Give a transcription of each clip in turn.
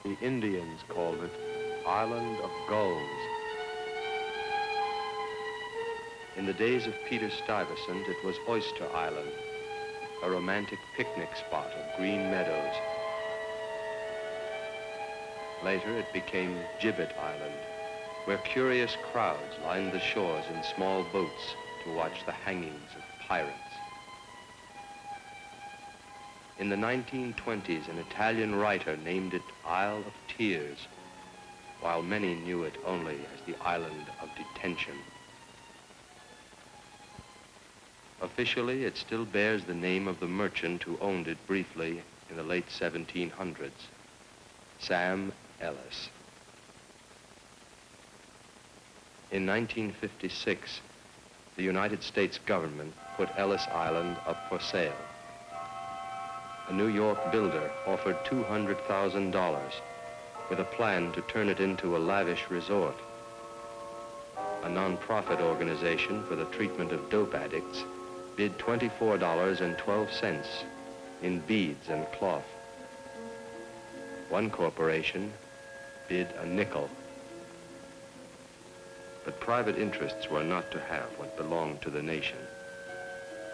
The Indians called it Island of Gulls. In the days of Peter Stuyvesant, it was Oyster Island, a romantic picnic spot of green meadows. Later, it became Gibbet Island, where curious crowds lined the shores in small boats to watch the hangings of pirates. In the 1920s, an Italian writer named it Isle of Tears, while many knew it only as the Island of Detention. Officially, it still bears the name of the merchant who owned it briefly in the late 1700s, Sam Ellis. In 1956, the United States government put Ellis Island up for sale. A New York builder offered $200,000 with a plan to turn it into a lavish resort. A non-profit organization for the treatment of dope addicts bid $24.12 in beads and cloth. One corporation bid a nickel. But private interests were not to have what belonged to the nation.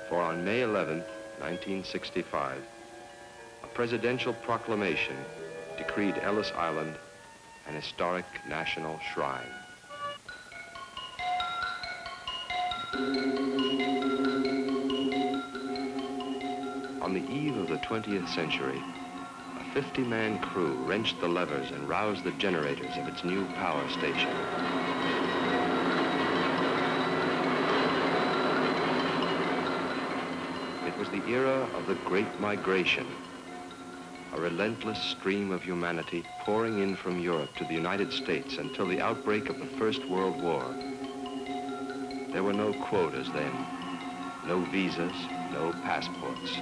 For on May 11, 1965, a presidential proclamation decreed Ellis Island an historic national shrine. On the eve of the 20th century, a 50-man crew wrenched the levers and roused the generators of its new power station. It was the era of the Great Migration, a relentless stream of humanity pouring in from Europe to the United States until the outbreak of the First World War. There were no quotas then, no visas, no passports.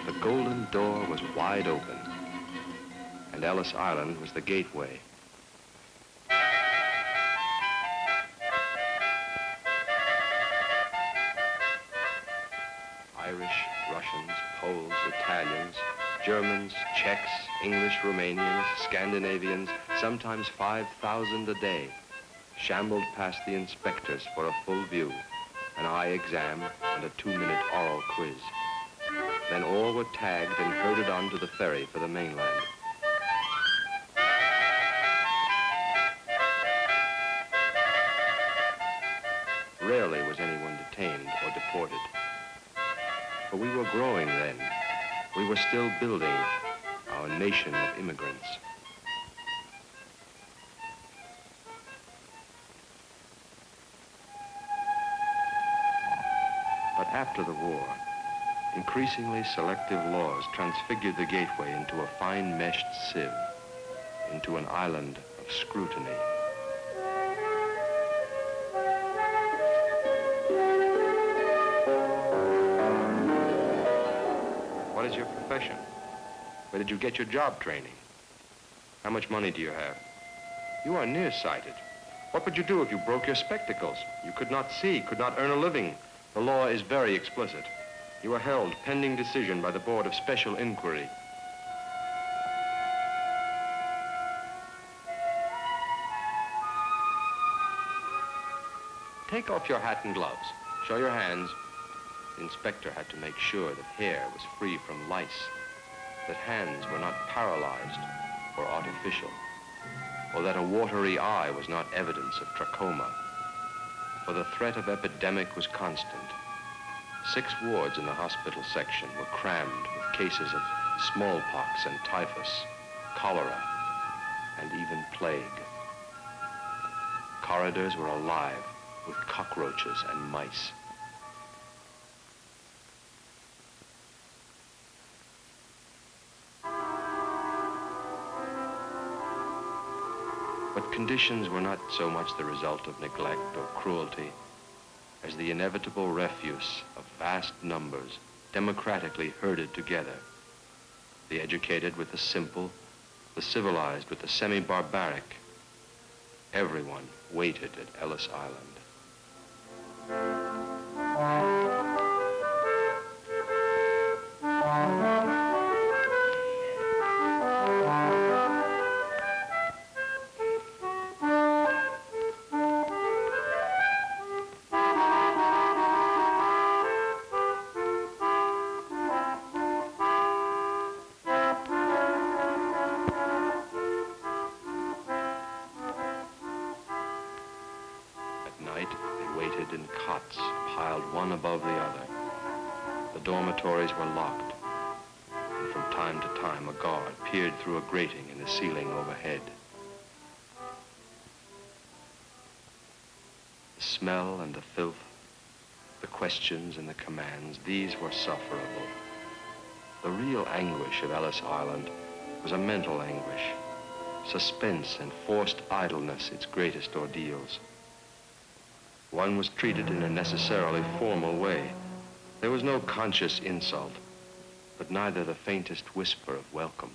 The golden door was wide open, and Ellis Island was the gateway. Irish, Russians, Poles, Italians, Germans, Czechs, English, Romanians, Scandinavians, sometimes 5,000 a day, shambled past the inspectors for a full view, an eye exam, and a 2-minute oral quiz. Then all were tagged and herded on to the ferry for the mainland. Rarely was anyone detained or deported. For we were growing then. We were still building our nation of immigrants. But after the war, increasingly selective laws transfigured the gateway into a fine meshed sieve, into an island of scrutiny. What is your profession? Where did you get your job training? How much money do you have? You are nearsighted. What would you do if you broke your spectacles? You could not see, could not earn a living. The law is very explicit. You are held pending decision by the Board of Special Inquiry. Take off your hat and gloves. Show your hands. The inspector had to make sure that hair was free from lice, that hands were not paralyzed or artificial, or that a watery eye was not evidence of trachoma. For the threat of epidemic was constant. 6 wards in the hospital section were crammed with cases of smallpox and typhus, cholera, and even plague. Corridors were alive with cockroaches and mice. But conditions were not so much the result of neglect or cruelty as the inevitable refuse of vast numbers democratically herded together, the educated with the simple, the civilized with the semi-barbaric. Everyone waited at Ellis Island. cots piled one above the other. The dormitories were locked, and from time to time a guard peered through a grating in the ceiling overhead. The smell and the filth, the questions and the commands, these were sufferable. The real anguish of Ellis Island was a mental anguish, suspense and forced idleness its greatest ordeals. One was treated in a necessarily formal way. There was no conscious insult, but neither the faintest whisper of welcome.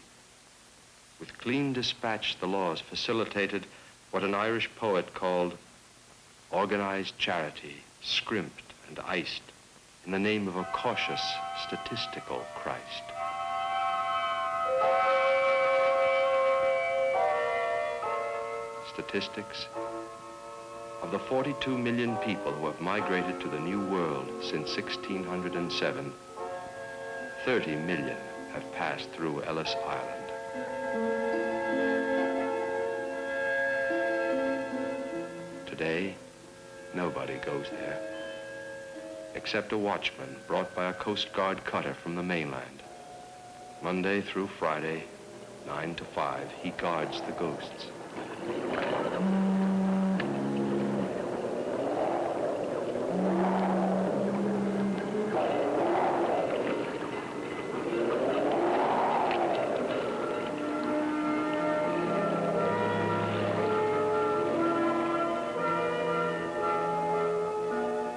With clean dispatch, the laws facilitated what an Irish poet called organized charity, scrimped and iced in the name of a cautious, statistical Christ. Statistics. Of the 42 million people who have migrated to the New World since 1607, 30 million have passed through Ellis Island. Today, nobody goes there, except a watchman brought by a Coast Guard cutter from the mainland. Monday through Friday, 9 to 5, he guards the ghosts.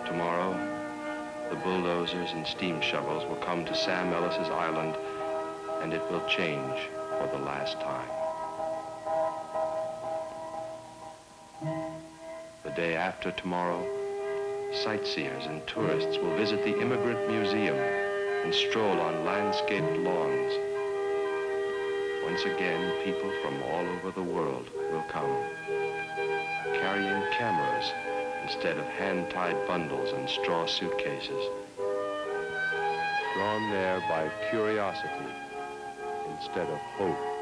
Tomorrow, the bulldozers and steam shovels will come to Sam Ellis's island, and it will change for the last time. The day after tomorrow, sightseers and tourists will visit the Immigrant Museum and stroll on landscaped lawns. Once again, people from all over the world will come, carrying cameras instead of hand-tied bundles and straw suitcases. Drawn there by curiosity instead of hope.